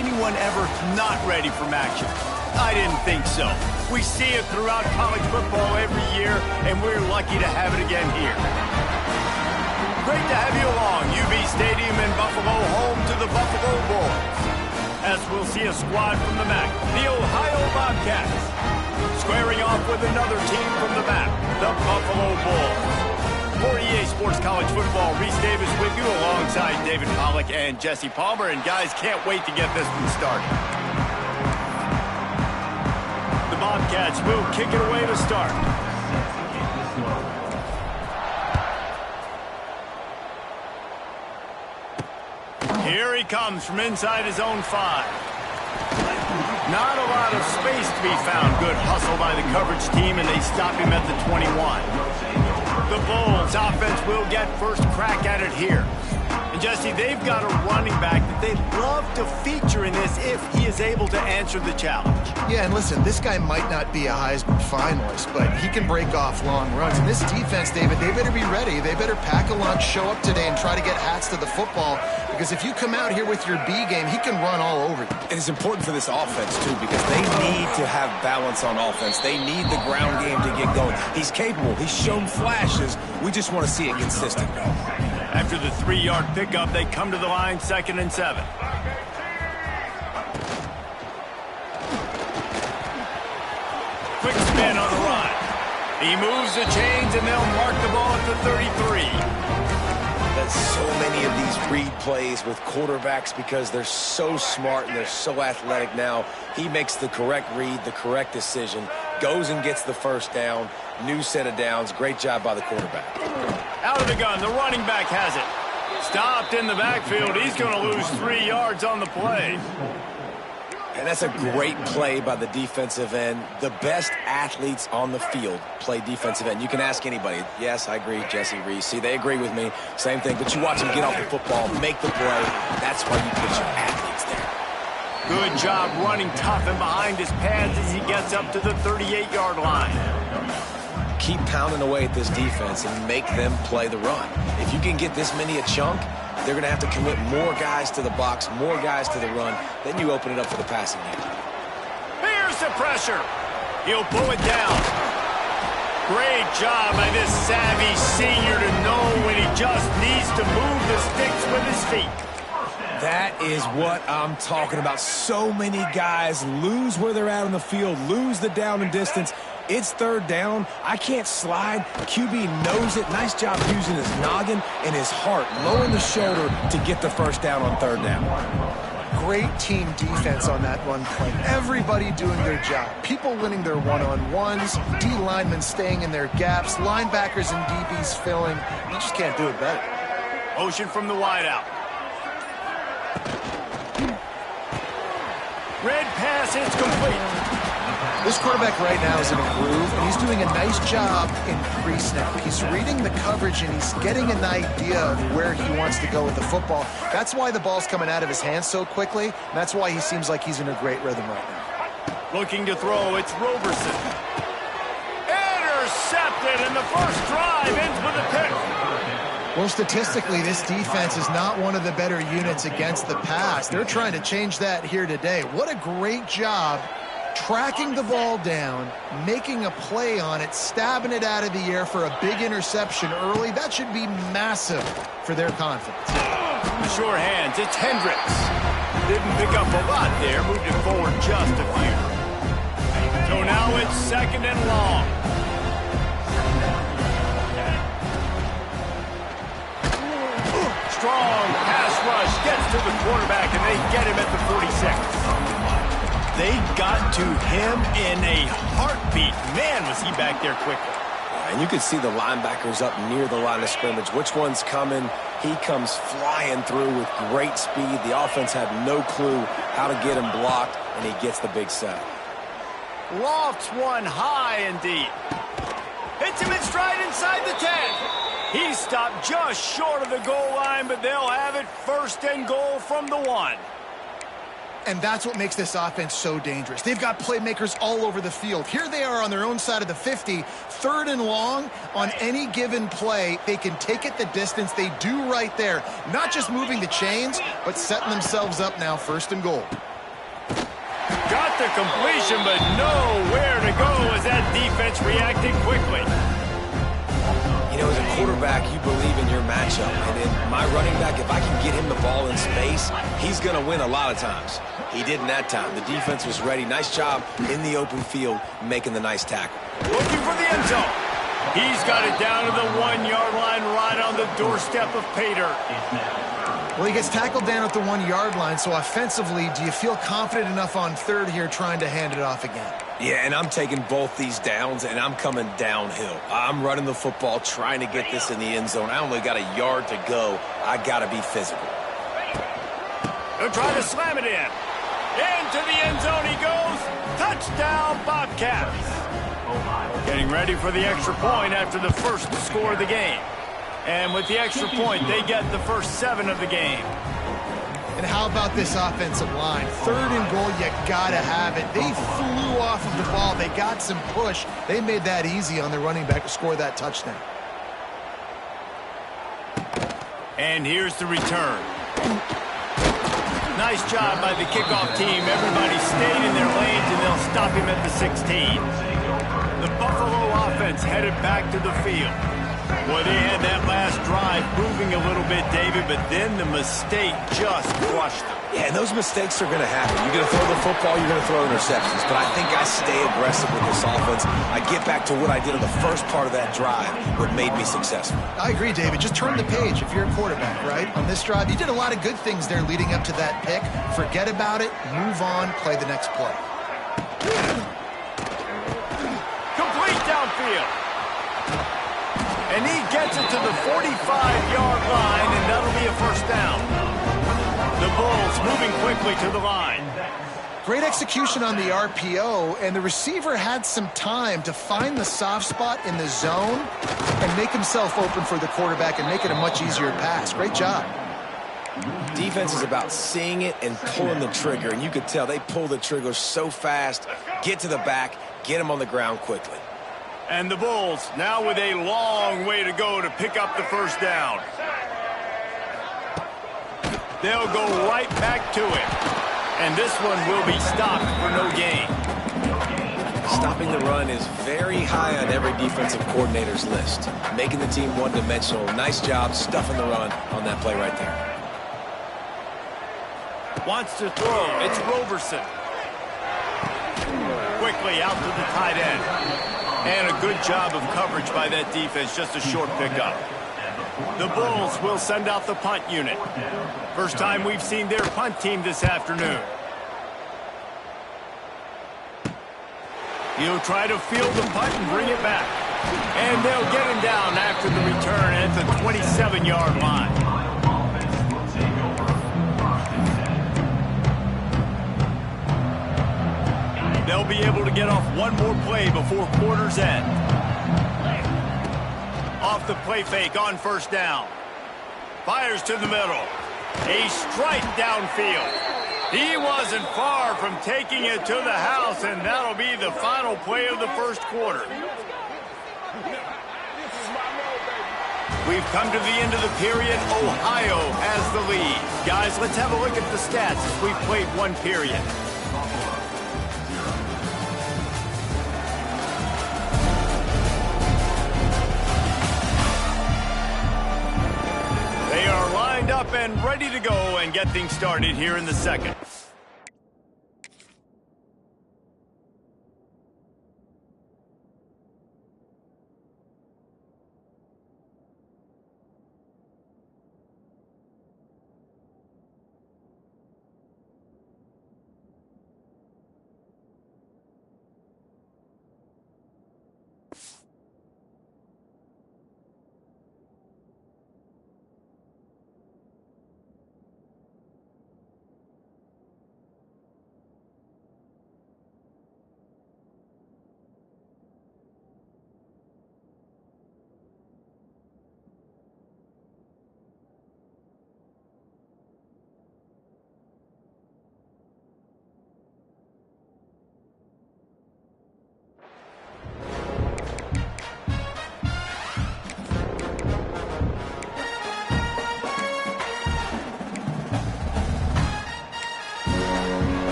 anyone ever not ready from action? I didn't think so. We see it throughout college football every year, and we're lucky to have it again here. Great to have you along. UB Stadium in Buffalo, home to the Buffalo Bulls. As we'll see a squad from the MAC, the Ohio Bobcats. Squaring off with another team from the MAC, the Buffalo Bulls. For EA Sports College Football, Reese Davis with you alongside David Pollack and Jesse Palmer. And guys, can't wait to get this one started. The Bobcats will kick it away to start. Here he comes from inside his own 5. Not a lot of space to be found. Good hustle by the coverage team, and they stop him at the 21. The Bulls offense will get first crack at it here. And Jesse, they've got a running back that they'd love to feature in this if he is able to answer the challenge. Yeah, and listen, this guy might not be a Heisman finalist, but he can break off long runs. And this defense, David, they better be ready. They better pack a lunch, show up today, and try to get hats to the football. Because if you come out here with your B game, he can run all over you. And it's important for this offense, too, because they need to have balance on offense. They need the ground game to get going. He's capable. He's shown flashes. We just want to see it consistent. After the 3-yard pickup, they come to the line, 2nd and 7. Quick spin on the run. He moves the chains, and they'll mark the ball at the 33. That's so many of these read plays with quarterbacks because they're so smart and they're so athletic now. He makes the correct read, the correct decision, goes and gets the first down, new set of downs. Great job by the quarterback. Out of the gun, the running back has it. Stopped in the backfield. He's going to lose 3 yards on the play. And that's a great play by the defensive end. The best athletes on the field play defensive end. You can ask anybody. Yes, I agree, Jesse Reese. See, they agree with me. Same thing. But you watch him get off the football, make the play. That's why you put your athletes there. Good job running tough and behind his pads as he gets up to the 38-yard line. Keep pounding away at this defense and make them play the run. If you can get this many a chunk, they're going to have to commit more guys to the box, more guys to the run. Then you open it up for the passing game. Here's the pressure. He'll pull it down. Great job by this savvy senior to know when he just needs to move the sticks with his feet. That is what I'm talking about. So many guys lose where they're at on the field, lose the down and distance. It's 3rd down. I can't slide. QB knows it. Nice job using his noggin and his heart, lowering the shoulder to get the first down on 3rd down. Great team defense on that run play. Everybody doing their job. People winning their one-on-ones, D linemen staying in their gaps, linebackers and DBs filling. You just can't do it better. Motion from the wideout. Red pass is complete. This quarterback right now is in a groove, and he's doing a nice job in pre-snap. He's reading the coverage, and he's getting an idea of where he wants to go with the football. That's why the ball's coming out of his hands so quickly, and that's why he seems like he's in a great rhythm right now. Looking to throw, it's Roberson. Intercepted, and the first drive ends with a pick. Well, statistically, this defense is not one of the better units against the pass. They're trying to change that here today. What a great job tracking the ball down, making a play on it, stabbing it out of the air for a big interception early. That should be massive for their confidence. Sure hands, it's Hendricks. Didn't pick up a lot there, moved it forward just a few. So now it's 2nd and long. Strong pass rush gets to the quarterback, and they get him at the 46. They got to him in a heartbeat. Man, was he back there quickly. And you can see the linebackers up near the line of scrimmage. Which one's coming? He comes flying through with great speed. The offense had no clue how to get him blocked, and he gets the big sack. Lofts one high and deep. Hits him in stride inside the 10. He stopped just short of the goal line, but they'll have it 1st and goal from the 1. And that's what makes this offense so dangerous. They've got playmakers all over the field. Here they are on their own side of the 50, 3rd and long. On any given play, they can take it the distance. They do right there. Not just moving the chains, but setting themselves up now 1st and goal. the completion, but nowhere to go as that defense reacted quickly. You know, as a quarterback, you believe in your matchup. And in my running back, if I can get him the ball in space, he's going to win a lot of times. He didn't that time. The defense was ready. Nice job in the open field making the nice tackle. Looking for the end zone. He's got it down to the 1-yard line right on the doorstep of pay dirt. Well, he gets tackled down at the 1-yard line, so offensively, do you feel confident enough on third here trying to hand it off again? Yeah, and I'm taking both these downs, and I'm coming downhill. I'm running the football, trying to get this in the end zone. I only got a yard to go. I got to be physical. He'll try to slam it in. Into the end zone he goes. Touchdown, Bobcats. Getting ready for the extra point after the first score of the game. And with the extra point, they get the first 7 of the game. And how about this offensive line? Third and goal, you gotta have it. They flew off of the ball. They got some push. They made that easy on their running back to score that touchdown. And here's the return. Nice job by the kickoff team. Everybody stayed in their lanes, and they'll stop him at the 16. The Buffalo offense headed back to the field. Well, they had that last drive moving a little bit, David, but then the mistake just crushed them. Yeah, and those mistakes are going to happen. You're going to throw the football, you're going to throw interceptions. But I think I stay aggressive with this offense. I get back to what I did in the first part of that drive, what made me successful. I agree, David. Just turn the page if you're a quarterback, right? On this drive, you did a lot of good things there leading up to that pick. Forget about it, move on, play the next play. Complete downfield. And he gets it to the 45-yard line, and that'll be a first down. The Bulls moving quickly to the line. Great execution on the RPO, and the receiver had some time to find the soft spot in the zone and make himself open for the quarterback and make it a much easier pass. Great job. Defense is about seeing it and pulling the trigger, and you could tell they pull the trigger so fast, get to the back, get him on the ground quickly. And the Bulls now with a long way to go to pick up the first down. They'll go right back to it. And this one will be stopped for no gain. Stopping the run is very high on every defensive coordinator's list. Making the team one-dimensional. Nice job stuffing the run on that play right there. Wants to throw. It's Roberson. Quickly out to the tight end. And a good job of coverage by that defense, just a short pickup. The Bulls will send out the punt unit. First time we've seen their punt team this afternoon. He'll try to field the punt and bring it back. And they'll get him down after the return at the 27-yard line. They'll be able to get off one more play before quarter's end. Off the play fake on first down. Fires to the middle. A strike downfield. He wasn't far from taking it to the house, and that'll be the final play of the first quarter. We've come to the end of the period. Ohio has the lead. Guys, let's have a look at the stats as we've played one period. They are lined up and ready to go and get things started here in the second.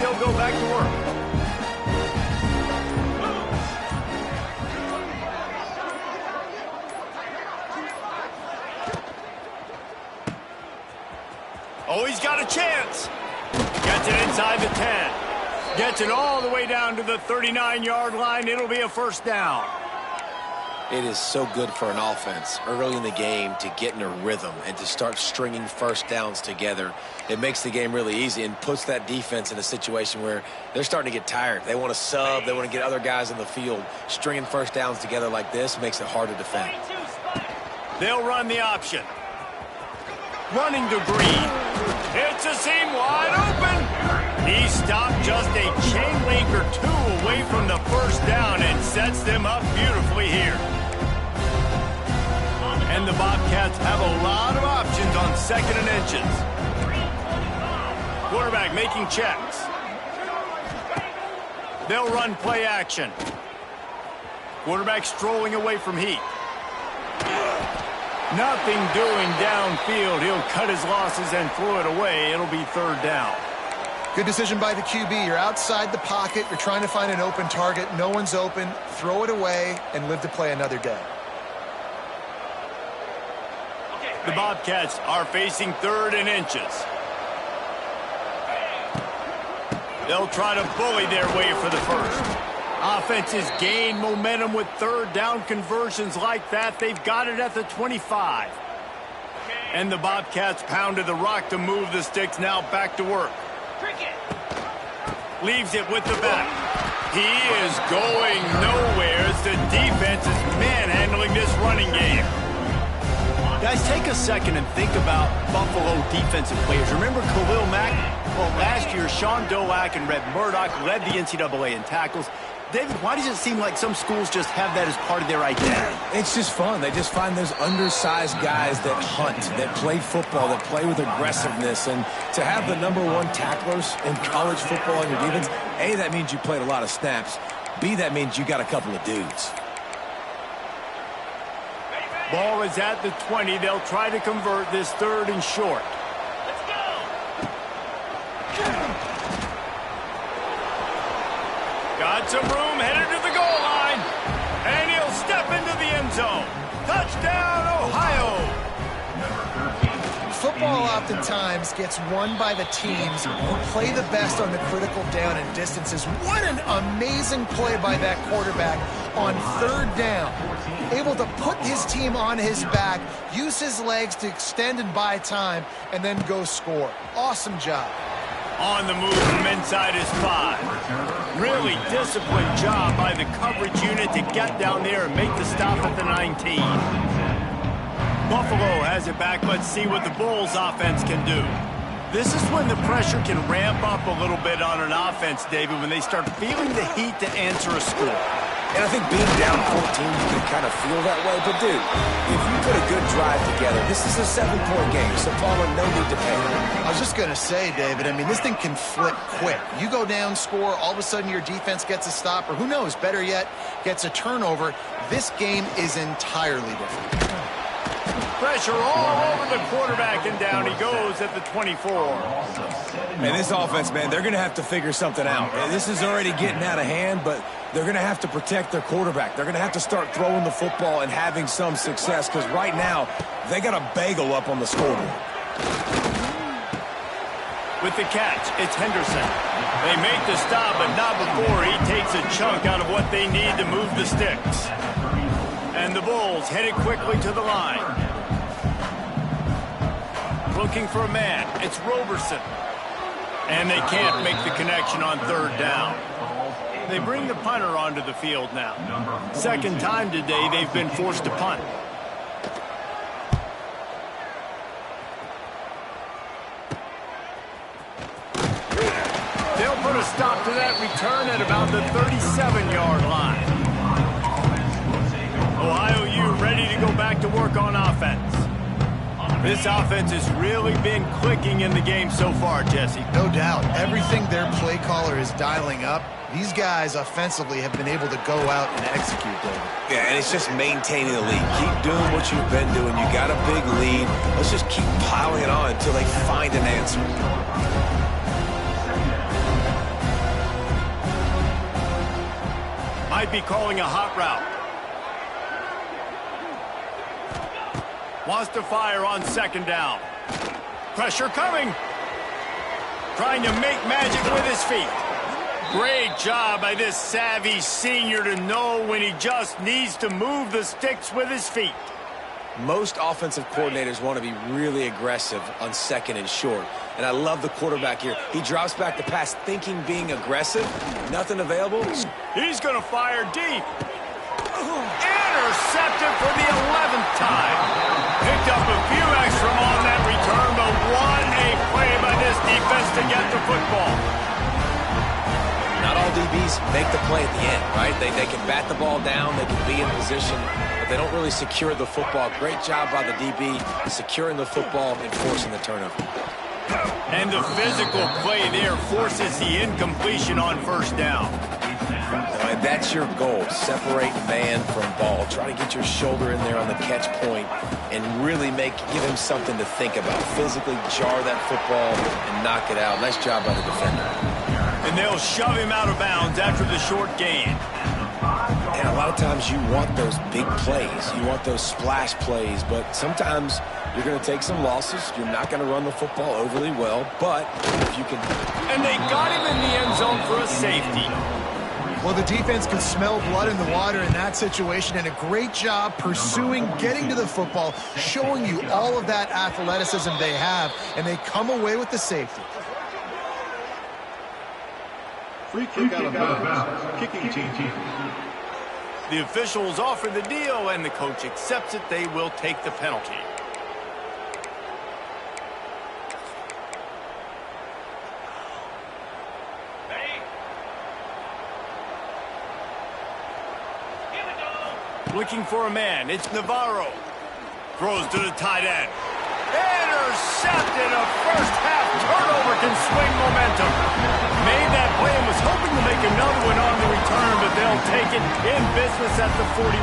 they'll go back to work. Oh, he's got a chance. Gets it inside the 10. Gets it all the way down to the 39-yard line. It'll be a first down. It is so good for an offense early in the game to get in a rhythm and to start stringing first downs together. It makes the game really easy and puts that defense in a situation where they're starting to get tired. They want to sub. They want to get other guys in the field. Stringing first downs together like this makes it hard to defend. They'll run the option. Running to Green. It's a seam wide open. He stopped just a chain link or two away from the first down and sets them up beautifully here. And the Bobcats have a lot of options on 2nd and inches. Quarterback making checks. They'll run play action. Quarterback strolling away from heat. Nothing doing downfield. He'll cut his losses and throw it away. It'll be 3rd down. Good decision by the QB. You're outside the pocket. You're trying to find an open target. No one's open. Throw it away and live to play another day. The Bobcats are facing 3rd and inches. They'll try to bully their way for the first. Offenses gain momentum with 3rd down conversions like that. They've got it at the 25. And the Bobcats pounded the rock to move the sticks. Now back to work. Leaves it with the back. He is going nowhere as the defense is manhandling this running game. Guys, take a second and think about Buffalo defensive players. Remember Khalil Mack? Well, last year, Sean Doak and Red Murdoch led the NCAA in tackles. David, why does it seem like some schools just have that as part of their identity? It's just fun. They just find those undersized guys that hunt, that play football, that play with aggressiveness. And to have the #1 tacklers in college football on your defense, A, that means you played a lot of snaps. B, that means you got a couple of dudes. Ball is at the 20. They'll try to convert this 3rd and short. Let's go! Got some room, headed to the goal line. And he'll step into the end zone. Touchdown, Ohio! Football oftentimes gets won by the teams who play the best on the critical down and distances. What an amazing play by that quarterback on 3rd down. Able to put his team on his back, use his legs to extend and buy time, and then go score. Awesome job. On the move from inside his 5. Really disciplined job by the coverage unit to get down there and make the stop at the 19. Buffalo has it back. Let's see what the Bulls offense can do. This is when the pressure can ramp up a little bit on an offense, David, when they start feeling the heat to answer a score. And I think being down 14, you can kind of feel that way. But, dude, if you put a good drive together, this is a 7-point game, so Palmer, no need to panic. I was just going to say, David, I mean, this thing can flip quick. You go down, score, all of a sudden your defense gets a stop, or who knows, better yet, gets a turnover. This game is entirely different. Pressure all over the quarterback, and down he goes at the 24. And this offense, man, they're going to have to figure something out. And this is already getting out of hand, but they're going to have to protect their quarterback. They're going to have to start throwing the football and having some success, because right now they got a bagel up on the scoreboard. With the catch, it's Henderson. They make the stop, but not before he takes a chunk out of what they need to move the sticks. And the Bulls headed quickly to the line. Looking for a man. It's Roberson. And they can't make the connection on 3rd down. They bring the punter onto the field now. 2nd time today they've been forced to punt. They'll put a stop to that return at about the 37-yard line. Ohio U ready to go back to work on offense. This offense has really been clicking in the game so far, Jesse. No doubt. Everything their play caller is dialing up, these guys offensively have been able to go out and execute, David. Yeah, and it's just maintaining the lead. Keep doing what you've been doing. You got a big lead. Let's just keep piling it on until they find an answer. might be calling a hot route. Wants to fire on second down. Pressure coming. Trying to make magic with his feet. Great job by this savvy senior to know when he just needs to move the sticks with his feet. Most offensive coordinators want to be really aggressive on second and short. And I love the quarterback here. He drops back the pass thinking being aggressive. Nothing available. He's going to fire deep. Intercepted for the 11th time. Picked up a few extra on that return, but what a play by this defense to get the football. Not all DBs make the play at the end, right? They can bat the ball down, they can be in position, but they don't really secure the football. Great job by the DB securing the football and forcing the turnover. And the physical play there forces the incompletion on first down. And that's your goal. Separate man from ball. Try to get your shoulder in there on the catch point and really give him something to think about. Physically jar that football and knock it out. Nice job by the defender. And they'll shove him out of bounds after the short gain. And a lot of times you want those big plays. You want those splash plays, but sometimes you're going to take some losses. You're not going to run the football overly well, but if you can... And they got him in the end zone for a safety. Well, the defense can smell blood in the water in that situation, and a great job pursuing, getting to the football, showing you all of that athleticism they have, and they come away with the safety. Free kick out of bounds. Kicking team. The officials offer the deal, and the coach accepts it. They will take the penalty. Looking for a man. It's Navarro. Throws to the tight end. Intercepted. A first-half turnover can swing momentum. Made that play and was hoping to make another one on the return, but they'll take it in business at the 41.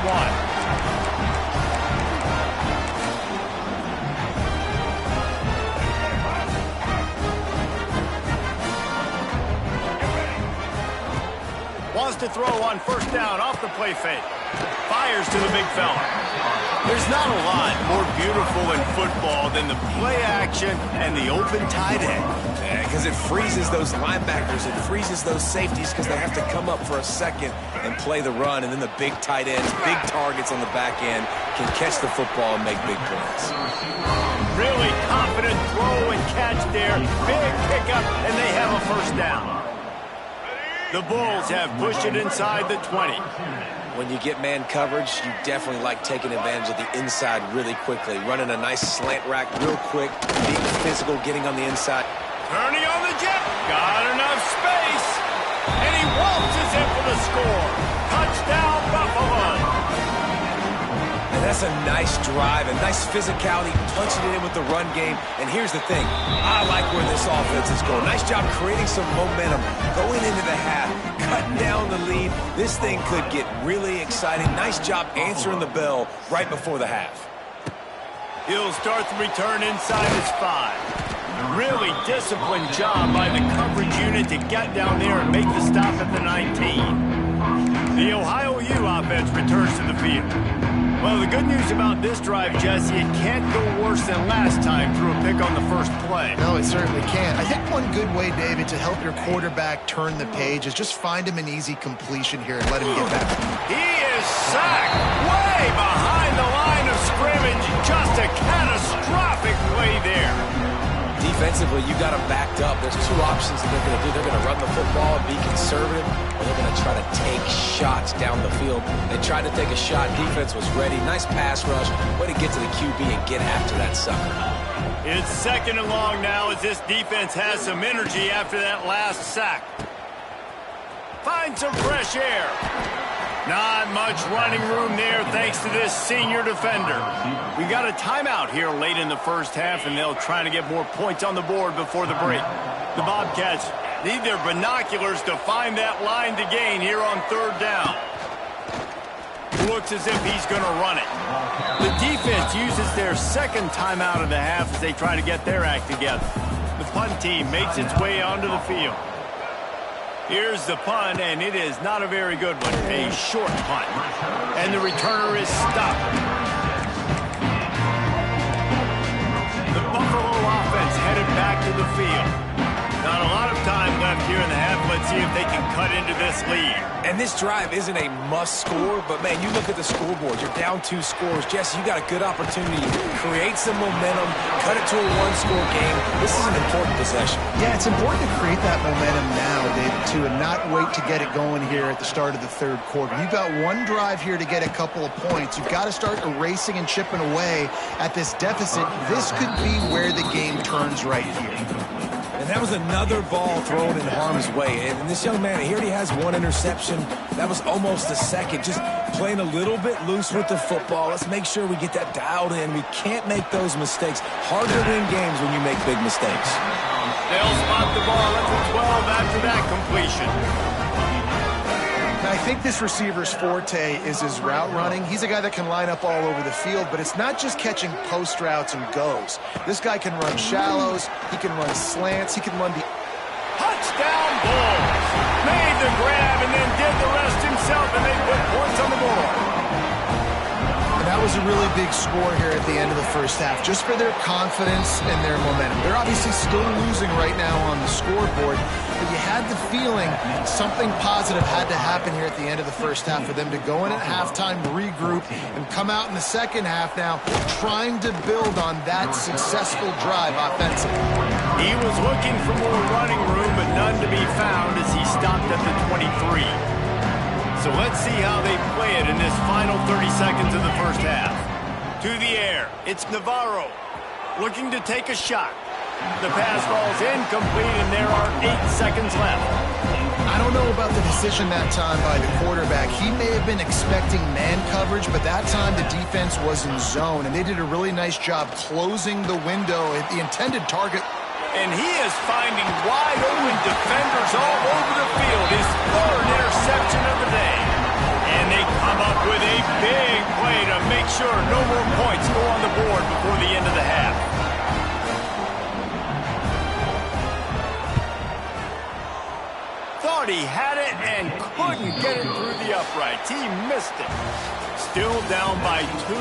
Wants to throw on first down off the play fake. Fires to the big fella. There's not a lot more beautiful in football than the play action and the open tight end. Yeah, because it freezes those linebackers. It freezes those safeties because they have to come up for a second and play the run. And then the big tight ends, big targets on the back end, can catch the football and make big plays. Really confident throw and catch there. Big pickup, and they have a first down. The Bulls have pushed it inside the 20. When you get man coverage, you definitely like taking advantage of the inside really quickly. Running a nice slant rack real quick, being physical, getting on the inside. Turning on the jet. Got enough space. And he waltzes in for the score. Touchdown, Buffalo. And that's a nice drive, a nice physicality, punching it in with the run game. And here's the thing. I like where this offense is going. Nice job creating some momentum, going into the half, cutting down the lead. This thing could get really exciting. Nice job answering the bell right before the half. He'll start the return inside his 5. Really disciplined job by the coverage unit to get down there and make the stop at the 19. The Ohio U offense returns to the field. Well, the good news about this drive, Jesse, it can't go worse than last time through a pick on the first play. No, it certainly can't. I think one good way, David, to help your quarterback turn the page is just find him an easy completion here and let him get back. He is sacked way behind the line of scrimmage. Just a catastrophic play there. Defensively, you got them backed up. There's two options that they're going to do. They're going to run the football and be conservative, or they're going to try to take shots down the field. They tried to take a shot. Defense was ready. Nice pass rush. Way to get to the QB and get after that sucker. It's second and long now as this defense has some energy after that last sack. Find some fresh air. Not much running room there thanks to this senior defender. We got a timeout here late in the first half, and they'll try to get more points on the board before the break. The Bobcats need their binoculars to find that line to gain here on third down. Looks as if he's going to run it. The defense uses their second timeout of the half as they try to get their act together. The punt team makes its way onto the field. Here's the punt, and it is not a very good one. A short punt. And the returner is stopped. The Buffalo offense headed back to the field. Not a lot of time left here in the half. Let's see if they can cut into this lead. And this drive isn't a must score, but man, you look at the scoreboard. You're down 2 scores. Jesse, you got a good opportunity to create some momentum, cut it to a 1-score game. This is an important possession. Yeah, it's important to create that momentum now, David, too, and not wait to get it going here at the start of the third quarter. You've got one drive here to get a couple of points. You've got to start erasing and chipping away at this deficit. This could be where the game turns right here. And that was another ball thrown in harm's way. And this young man, he already has 1 interception. That was almost a second. Just playing a little bit loose with the football. Let's make sure we get that dialed in. We can't make those mistakes. Hard to win games when you make big mistakes. They'll spot the ball at the 12 after that completion. I think this receiver's forte is his route running. He's a guy that can line up all over the field, but it's not just catching post routes and goes. This guy can run shallows, he can run slants, he can run the... Touchdown Bulls! Made the grab and then did the rest himself, and they put points on the board. And that was a really big score here at the end of the first half, just for their confidence and their momentum. They're obviously still losing right now on the scoreboard, but you had the feeling something positive had to happen here at the end of the first half for them to go in at halftime, regroup, and come out in the second half now trying to build on that successful drive offensively. He was looking for more running room, but none to be found as he stopped at the 23. So let's see how they play it in this final 30 seconds of the first half. To the air, it's Navarro looking to take a shot. The pass falls incomplete, and there are 8 seconds left. I don't know about the decision that time by the quarterback. He may have been expecting man coverage, but that time the defense was in zone, and they did a really nice job closing the window at the intended target. And he is finding wide open defenders all over the field. His 3rd interception of the day. And they come up with a big play to make sure no more points go on the board before the end of the half. Thought he had it and couldn't get it through the uprights. He missed it. Still down by 2.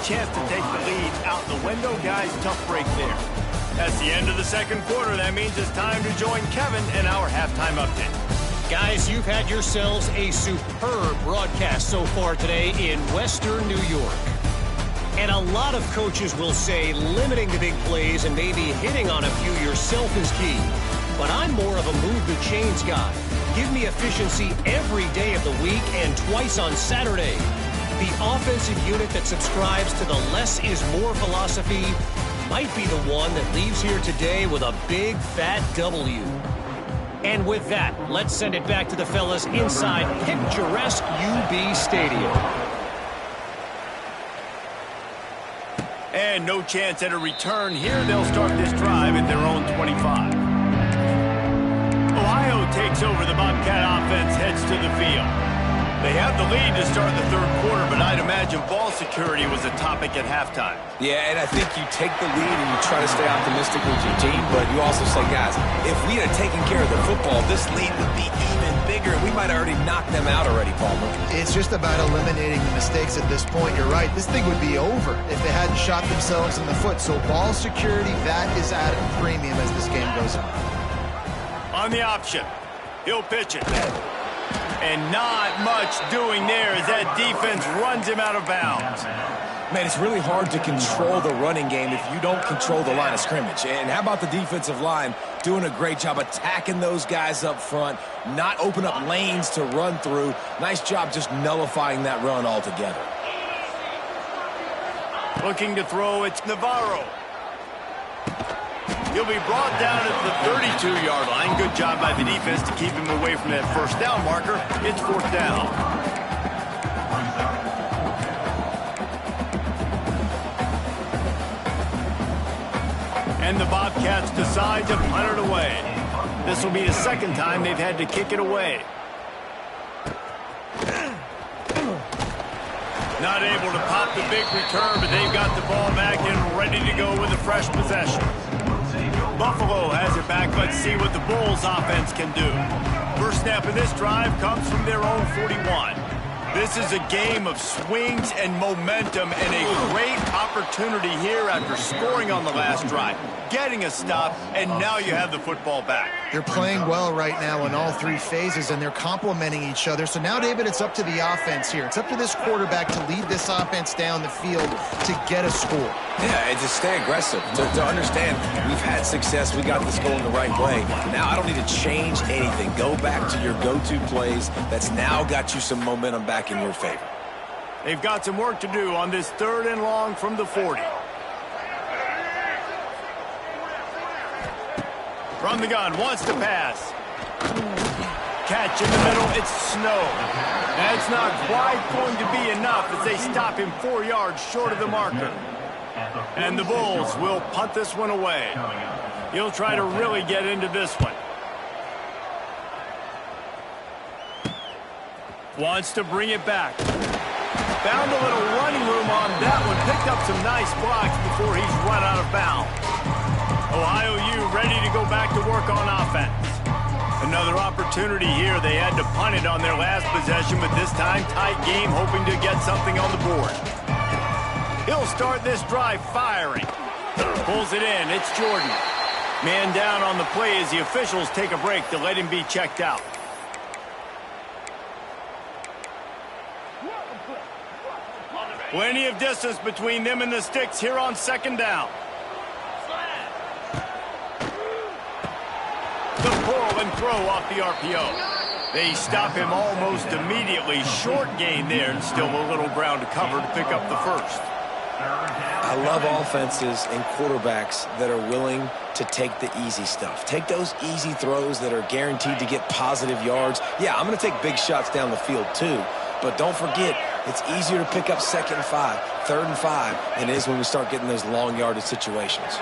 Chance to take the lead out the window. Guys, tough break there. That's the end of the second quarter. That means it's time to join Kevin in our halftime update. Guys, you've had yourselves a superb broadcast so far today in Western New York. And a lot of coaches will say limiting the big plays and maybe hitting on a few yourself is key. But I'm more of a move the chains guy. Give me efficiency every day of the week and twice on Saturday. The offensive unit that subscribes to the less is more philosophy might be the one that leaves here today with a big fat W. And with that, let's send it back to the fellas inside picturesque UB Stadium. And no chance at a return here. They'll start this drive at their own 25. Ohio takes over. The Bobcat offense heads to the field. They have the lead to start the third quarter, but I'd imagine ball security was a topic at halftime. Yeah, and I think you take the lead and you try to stay optimistic with your team, but you also say, guys, if we had taken care of the football, this lead would be even bigger. We might have already knocked them out already, Palmer. It's just about eliminating the mistakes at this point. You're right. This thing would be over if they hadn't shot themselves in the foot. So ball security, that is at a premium as this game goes on. On the option, he'll pitch it. And not much doing there as that defense runs him out of bounds. Man, it's really hard to control the running game if you don't control the line of scrimmage. And how about the defensive line doing a great job attacking those guys up front, not open up lanes to run through. Nice job just nullifying that run altogether. Looking to throw, it's Navarro. He'll be brought down at the 32-yard line. Good job by the defense to keep him away from that first down marker. It's 4th down. And the Bobcats decide to punt it away. This will be the second time they've had to kick it away. Not able to pop the big return, but they've got the ball back and ready to go with a fresh possession. Buffalo has it back. Let's see what the Bulls offense can do. First snap of this drive comes from their own 41. This is a game of swings and momentum and a great opportunity here after scoring on the last drive, getting a stop, and now you have the football back. They're playing well right now in all three phases, and they're complementing each other. So now, David, it's up to the offense here. It's up to this quarterback to lead this offense down the field to get a score. Yeah, and to stay aggressive, to understand we've had success, we got this going the right way. Now I don't need to change anything. Go back to your go-to plays. That's now got you some momentum back in your favor. They've got some work to do on this 3rd and long from the 40. From the gun, wants to pass. Catch in the middle, it's Snow. That's not quite going to be enough as they stop him 4 yards short of the marker. And the Bulls will punt this one away. He'll try to really get into this one. Wants to bring it back. Found a little running room on that one. Picked up some nice blocks before he's run out of bounds. Ohio U ready to go back to work on offense. Another opportunity here. They had to punt it on their last possession, but this time tight game, hoping to get something on the board. He'll start this drive firing. Pulls it in. It's Jordan. Man down on the play as the officials take a break to let him be checked out. Plenty of distance between them and the sticks here on 2nd down. The pull and throw off the RPO. They stop him almost immediately. Short gain there, and still a little ground to cover to pick up the first. I love offenses and quarterbacks that are willing to take the easy stuff. Take those easy throws that are guaranteed to get positive yards. Yeah, I'm going to take big shots down the field too, but don't forget, it's easier to pick up 2nd and 5, 3rd and 5 than it is when we start getting those long yardage situations.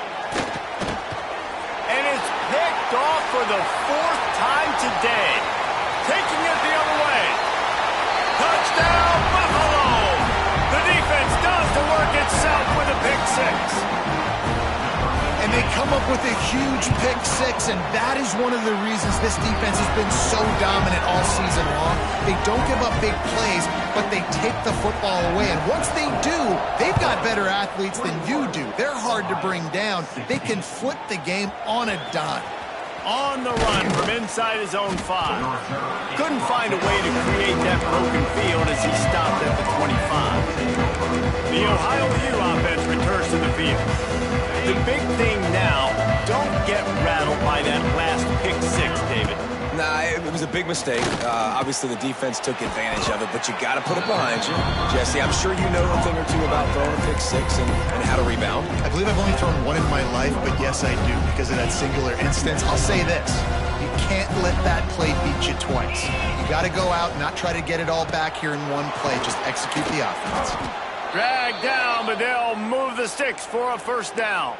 And it's picked off for the 4th time today. Taking it the other way. Touchdown, Buffalo! The defense does the work itself with a pick 6. And they come up with a huge pick 6, and that is one of the reasons this defense has been so dominant all season long. They don't give up big plays, but they take the football away. And once they do, they've got better athletes than you do. They're hard to bring down. They can flip the game on a dime. On the run from inside his own 5. Couldn't find a way to create that broken field as he stopped at the 25. The Ohio U offense returns to the field. The big thing now, don't get rattled by that last pick 6, David. Nah, it was a big mistake. Obviously, the defense took advantage of it, but you got to put it behind you. Jesse, I'm sure you know a thing or two about throwing a pick 6 and how to rebound. I believe I've only thrown one in my life, but yes, I do, because of that singular instance. I'll say this. You can't let that play beat you twice. You got to go out and not try to get it all back here in one play. Just execute the offense. Dragged down, but they'll move the sticks for a 1st down.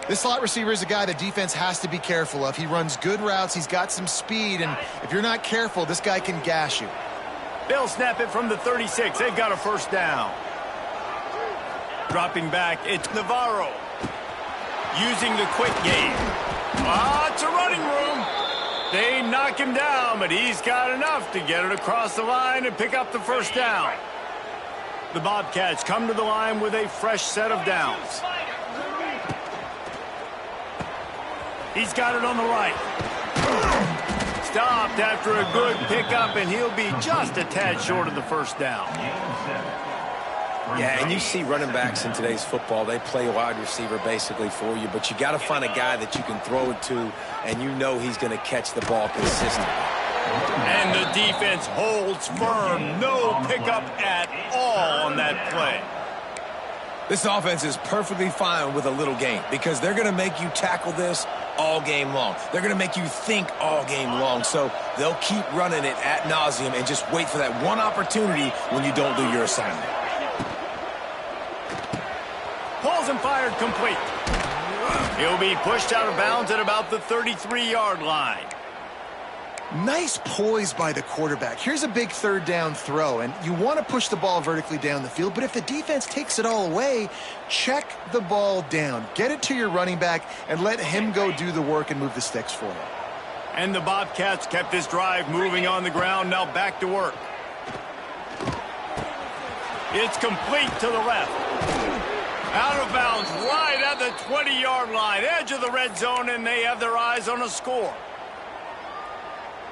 This slot receiver is a guy the defense has to be careful of. He runs good routes. He's got some speed, and if you're not careful, this guy can gash you. They'll snap it from the 36. They've got a 1st down. Dropping back, it's Navarro. Using the quick game. It's a running room. They knock him down, but he's got enough to get it across the line and pick up the 1st down. The Bobcats come to the line with a fresh set of downs. He's got it on the right. Stopped after a good pickup, and he'll be just a tad short of the 1st down. Yeah, and you see running backs in today's football, they play wide receiver basically for you, but you got to find a guy that you can throw it to, and you know he's going to catch the ball consistently. And the defense holds firm. No pickup at all on that play. This offense is perfectly fine with a little game because they're going to make you tackle this all game long. They're going to make you think all game long. So they'll keep running it ad nauseum and just wait for that one opportunity when you don't do your assignment. Pulls and fired complete. He'll be pushed out of bounds at about the 33-yard line. Nice poise by the quarterback. Here's a big third down throw, and you want to push the ball vertically down the field, but if the defense takes it all away, check the ball down. Get it to your running back and let him go do the work and move the sticks for you. And the Bobcats kept this drive moving on the ground. Now back to work. It's complete to the left. Out of bounds, right at the 20-yard line, edge of the red zone, and they have their eyes on a score.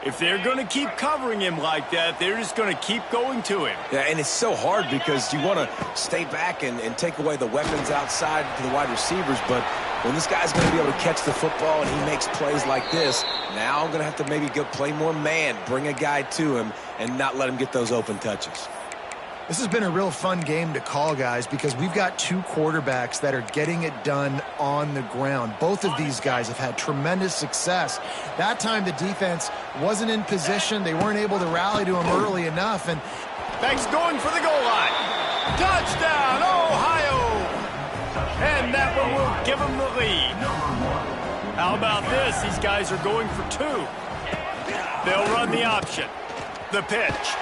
If they're going to keep covering him like that, they're just going to keep going to him. Yeah, and it's so hard because you want to stay back and take away the weapons outside to the wide receivers, but when this guy's going to be able to catch the football and he makes plays like this, now I'm going to have to maybe go play more man, bring a guy to him, and not let him get those open touches. This has been a real fun game to call, guys, because we've got two quarterbacks that are getting it done on the ground. Both of these guys have had tremendous success. That time the defense wasn't in position. They weren't able to rally to him early enough. And Banks going for the goal line. Touchdown, Ohio! And that one will give them the lead. How about this? These guys are going for two. They'll run the option. The pitch.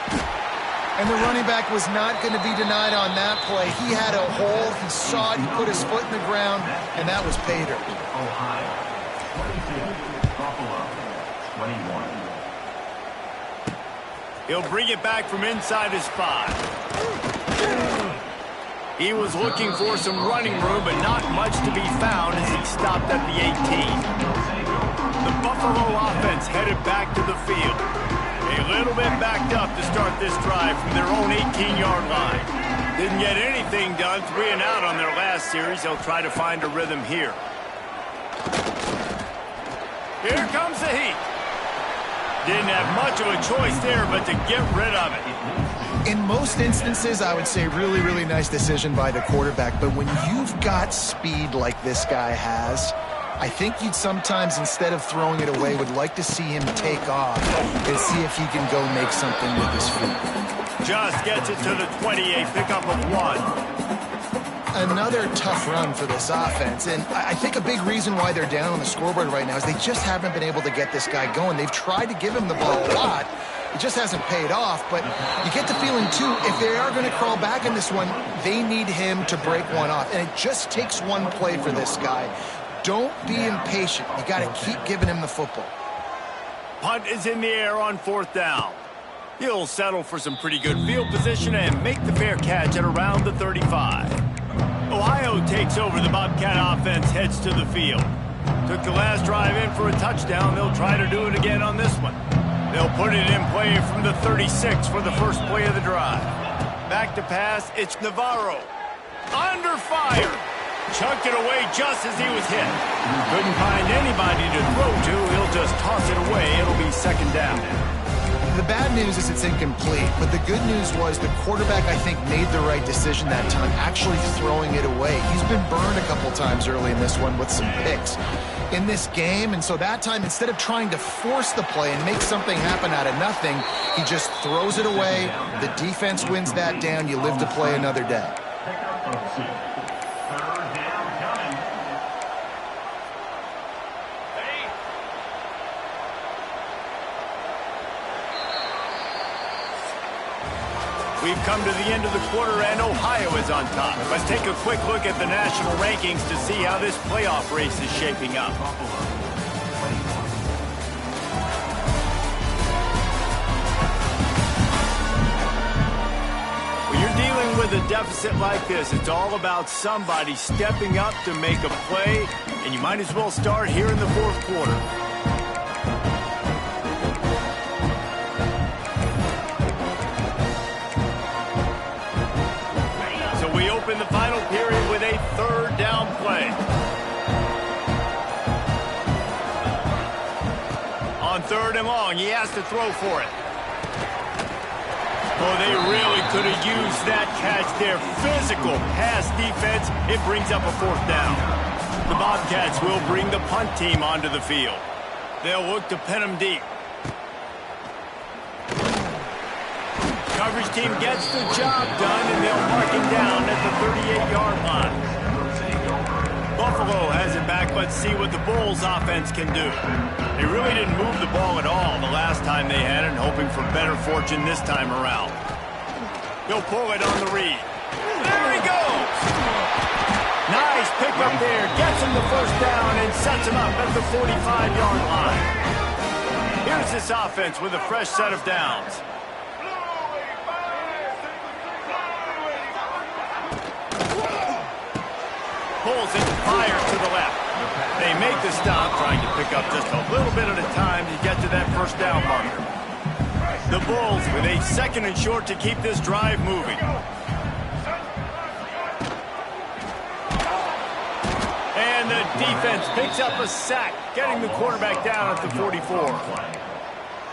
And the running back was not going to be denied on that play. He had a hole. He saw it. He put his foot in the ground, and that was pay dirt. Ohio, 22, Buffalo, 21. He'll bring it back from inside his 5. He was looking for some running room, but not much to be found as he stopped at the 18. The Buffalo offense headed back to the field. A little bit backed up to start this drive from their own 18-yard line. Didn't get anything done, 3 and out on their last series. They'll try to find a rhythm here. Here comes the heat. Didn't have much of a choice there, but to get rid of it. In most instances, I would say really, really nice decision by the quarterback. But when you've got speed like this guy has, I think you'd sometimes, instead of throwing it away, would like to see him take off and see if he can go make something with his feet. Just gets it to the 28, pickup of 1. Another tough run for this offense, and I think a big reason why they're down on the scoreboard right now is they just haven't been able to get this guy going. They've tried to give him the ball a lot. It just hasn't paid off, but you get the feeling, too, if they are going to crawl back in this one, they need him to break one off, and it just takes one play for this guy. Don't be impatient. You got to keep giving him the football. Punt is in the air on 4th down. He'll settle for some pretty good field position and make the fair catch at around the 35. Ohio takes over. The Bobcat offense heads to the field. Took the last drive in for a touchdown. They'll try to do it again on this one. They'll put it in play from the 36 for the first play of the drive. Back to pass. It's Navarro. Under fire. Chucked it away just as he was hit. Couldn't find anybody to throw to. He'll just toss it away. It'll be 2nd down. The bad news is it's incomplete, but the good news was the quarterback, I think, made the right decision that time, actually throwing it away. He's been burned a couple times early in this one with some picks in this game, and so that time, instead of trying to force the play and make something happen out of nothing, he just throws it away. The defense wins that down. You live to play another day. We've come to the end of the quarter, and Ohio is on top. Let's take a quick look at the national rankings to see how this playoff race is shaping up. When you're dealing with a deficit like this, it's all about somebody stepping up to make a play, and you might as well start here in the 4th quarter. We open the final period with a 3rd down play. On 3rd and long, he has to throw for it. Oh, they really could have used that catch there. Physical pass defense. It brings up a 4th down. The Bobcats will bring the punt team onto the field. They'll look to pin them deep. Coverage team gets the job done, and they'll mark it down at the 38-yard line. Buffalo has it back. Let's see what the Bulls offense can do. They really didn't move the ball at all the last time they had it, and hoping for better fortune this time around. He'll pull it on the read. There he goes! Nice pickup there. Gets him the first down and sets him up at the 45-yard line. Here's this offense with a fresh set of downs. Pulls it, fires to the left. They make the stop, trying to pick up just a little bit at a time to get to that first down marker. The Bulls with a 2nd and short to keep this drive moving. And the defense picks up a sack, getting the quarterback down at the 44.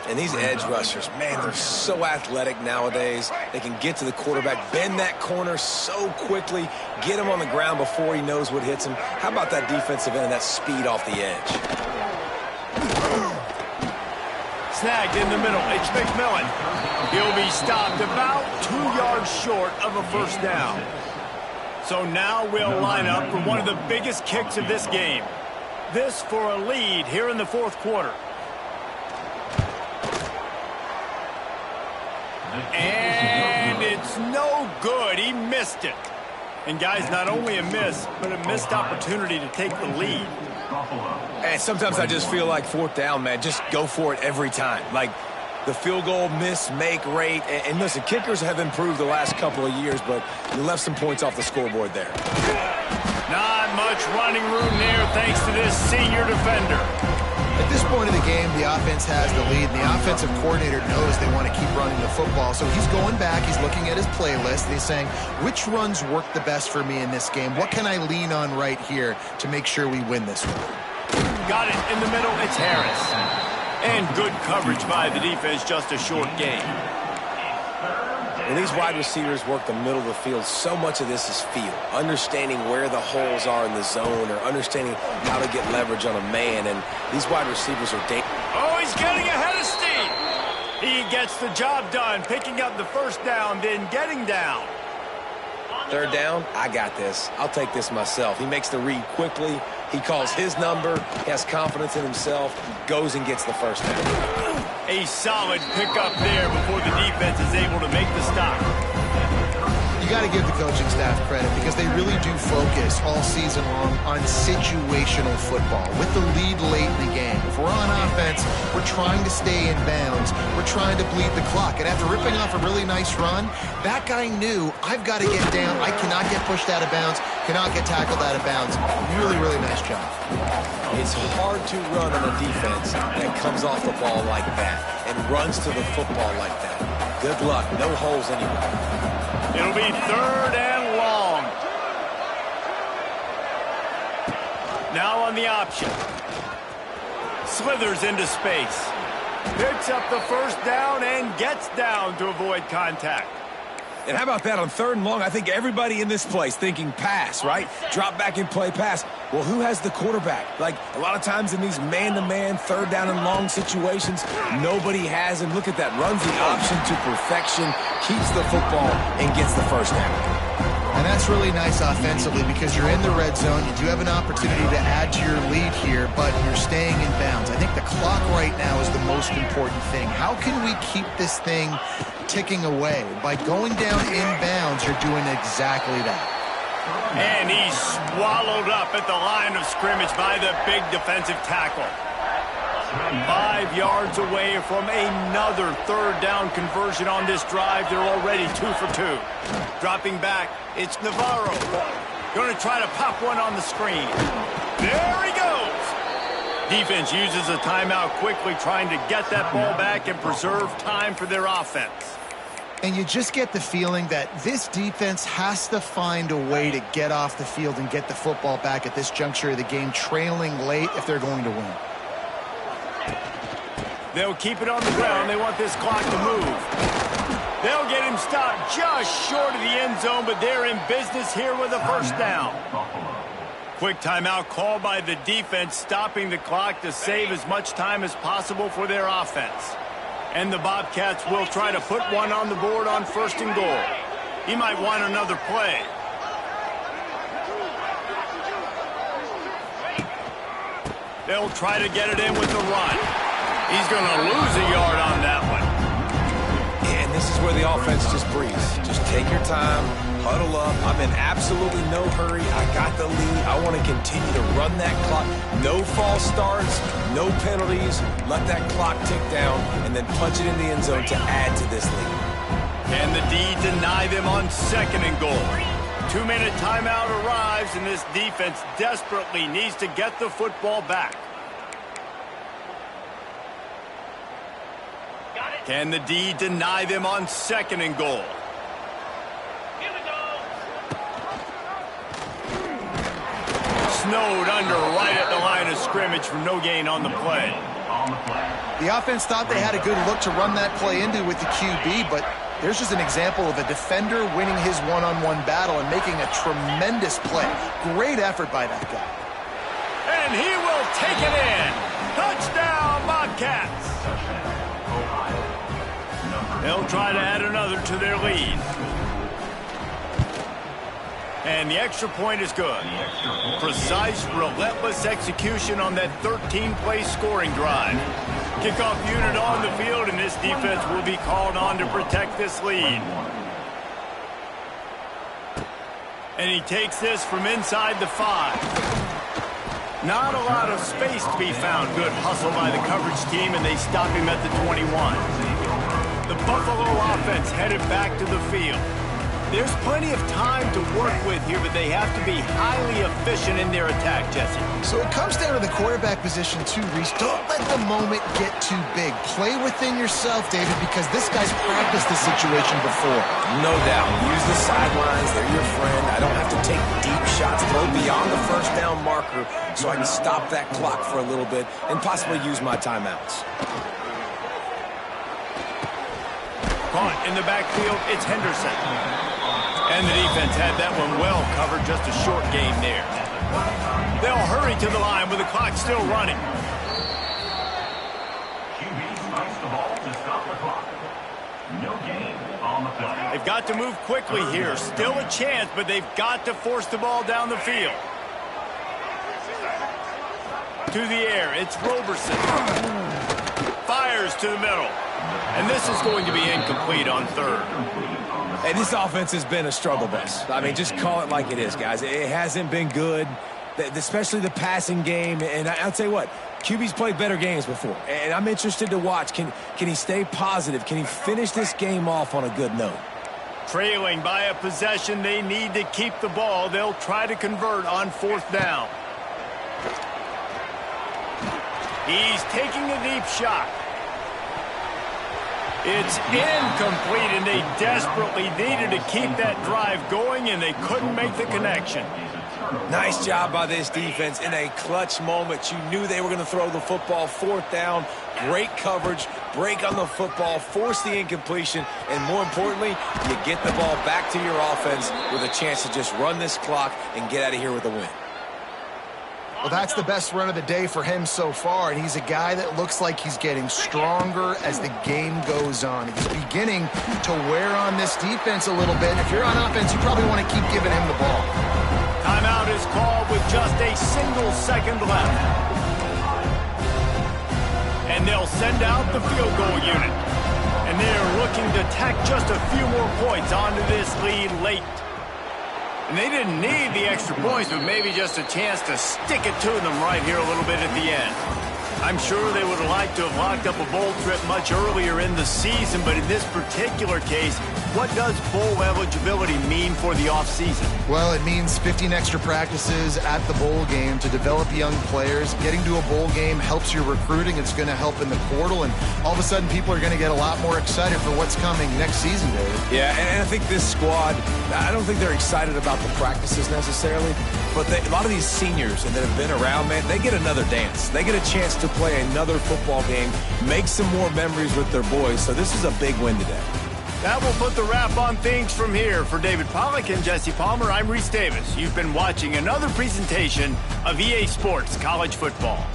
And these edge rushers, man, they're so athletic nowadays. They can get to the quarterback, bend that corner so quickly, get him on the ground before he knows what hits him. How about that defensive end and that speed off the edge? Snagged in the middle. It's McMillan. He'll be stopped about 2 yards short of a first down. So now we'll line up for one of the biggest kicks of this game. This for a lead here in the 4th quarter. And it's no good. He missed it. And, guys, not only a miss, but a missed opportunity to take the lead. And sometimes I just feel like 4th down, man, just go for it every time. Like the field goal miss-make rate. And listen, kickers have improved the last couple of years, but you left some points off the scoreboard there. Not much running room there thanks to this senior defender. At this point of the game, the offense has the lead, and the offensive coordinator knows they want to keep running the football. So he's going back, he's looking at his playlist, and he's saying, which runs work the best for me in this game? What can I lean on right here to make sure we win this one? Got it in the middle, it's Harris. And good coverage by the defense, just a short gain. When these wide receivers work the middle of the field, so much of this is feel. Understanding where the holes are in the zone or understanding how to get leverage on a man. And these wide receivers are dangerous. Oh, he's getting ahead of steam. He gets the job done, picking up the first down, then getting down. 3rd down, I got this. I'll take this myself. He makes the read quickly. He calls his number. He has confidence in himself. Goes and gets the first down. A solid pickup there before the defense is able to make the stop. You got to give the coaching staff credit because they really do focus all season long on situational football. With the lead late in the game, if we're on offense, we're trying to stay in bounds. We're trying to bleed the clock. And after ripping off a really nice run, that guy knew, I've got to get down. I cannot get pushed out of bounds, cannot get tackled out of bounds. Really, really nice job. It's hard to run on a defense that comes off the ball like that and runs to the football like that. Good luck. No holes anywhere. It'll be 3rd and long. Now on the option. Slithers into space. Picks up the first down and gets down to avoid contact. And how about that on 3rd and long? I think everybody in this place thinking pass, right? Drop back and play pass. Well, who has the quarterback? Like, a lot of times in these man-to-man, 3rd down and long situations, nobody has. And look at that. Runs the option to perfection, keeps the football, and gets the first down. And that's really nice offensively because you're in the red zone. You do have an opportunity to add to your lead here, but you're staying in bounds. I think the clock right now is the most important thing. How can we keep this thing ticking away? By going down in bounds, you're doing exactly that. And he's swallowed up at the line of scrimmage by the big defensive tackle. 5 yards away from another 3rd down conversion on this drive. They're already 2 for 2. Dropping back, it's Navarro. Going to try to pop one on the screen. There he goes. Defense uses a timeout quickly, trying to get that ball back and preserve time for their offense. And you just get the feeling that this defense has to find a way to get off the field and get the football back at this juncture of the game, trailing late if they're going to win. They'll keep it on the ground. They want this clock to move. They'll get him stopped just short of the end zone, but they're in business here with a first down. Quick timeout called by the defense, stopping the clock to save as much time as possible for their offense. And the Bobcats will try to put one on the board on 1st and goal. He might want another play. They'll try to get it in with the run. He's going to lose a yard on that one. And this is where the offense just breathes. Just take your time, huddle up. I'm in absolutely no hurry. I got the lead. I want to continue to run that clock. No false starts, no penalties. Let that clock tick down and then punch it in the end zone to add to this lead. And the D deny them on 2nd and goal. 2-minute timeout arrives, and this defense desperately needs to get the football back. Can the D deny them on 2nd and goal? Here we go. Snowed under right at the line of scrimmage for no gain on the play. The offense thought they had a good look to run that play into with the QB, but there's just an example of a defender winning his one-on-one battle and making a tremendous play. Great effort by that guy. And he will take it in. Touchdown, Bobcats. They'll try to add another to their lead. And the extra point is good. Precise, relentless execution on that 13-play scoring drive. Kickoff unit on the field, and this defense will be called on to protect this lead. And he takes this from inside the 5. Not a lot of space to be found. Good hustle by the coverage team, and they stop him at the 21. The Buffalo offense headed back to the field. There's plenty of time to work with here, but they have to be highly efficient in their attack, Jesse. So it comes down to the quarterback position too, Reese. Don't let the moment get too big. Play within yourself, David, because this guy's practiced this situation before. No doubt. Use the sidelines. They're your friend. I don't have to take deep shots. Throw beyond the first down marker so I can stop that clock for a little bit and possibly use my timeouts. Caught in the backfield, it's Henderson. And the defense had that one well covered, just a short game there. They'll hurry to the line with the clock still running. QB spikes the ball to stop the clock. No gain on the play. They've got to move quickly here. Still a chance, but they've got to force the ball down the field. To the air, it's Roberson. Fires to the middle. And this is going to be incomplete on 3rd. Hey, this offense has been a struggle bus. I mean, just call it like it is, guys. It hasn't been good, especially the passing game. And I'll tell you what, QB's played better games before. And I'm interested to watch. Can he stay positive? Can he finish this game off on a good note? Trailing by a possession, they need to keep the ball. They'll try to convert on 4th down. He's taking a deep shot. It's incomplete, and they desperately needed to keep that drive going, and they couldn't make the connection. Nice job by this defense in a clutch moment. You knew they were going to throw the football. 4th down, great coverage, break on the football, force the incompletion, and more importantly, you get the ball back to your offense with a chance to just run this clock and get out of here with a win. Well, that's the best run of the day for him so far, and he's a guy that looks like he's getting stronger as the game goes on. He's beginning to wear on this defense a little bit. If you're on offense, you probably want to keep giving him the ball. Timeout is called with just a single second left. And they'll send out the field goal unit. And they're looking to tack just a few more points onto this lead late. And they didn't need the extra points, but maybe just a chance to stick it to them right here a little bit at the end. I'm sure they would have liked to have locked up a bowl trip much earlier in the season, but in this particular case, what does bowl eligibility mean for the offseason? Well, it means 15 extra practices at the bowl game to develop young players. Getting to a bowl game helps your recruiting. It's going to help in the portal, and all of a sudden people are going to get a lot more excited for what's coming next season, David. Yeah, and I think this squad, I don't think they're excited about the practices necessarily, but a lot of these seniors that have been around, man, they get another dance. They get a chance to play another football game, make some more memories with their boys, so this is a big win today. That will put the wrap on things from here. For David Pollack and Jesse Palmer, I'm Reese Davis. You've been watching another presentation of EA Sports College Football.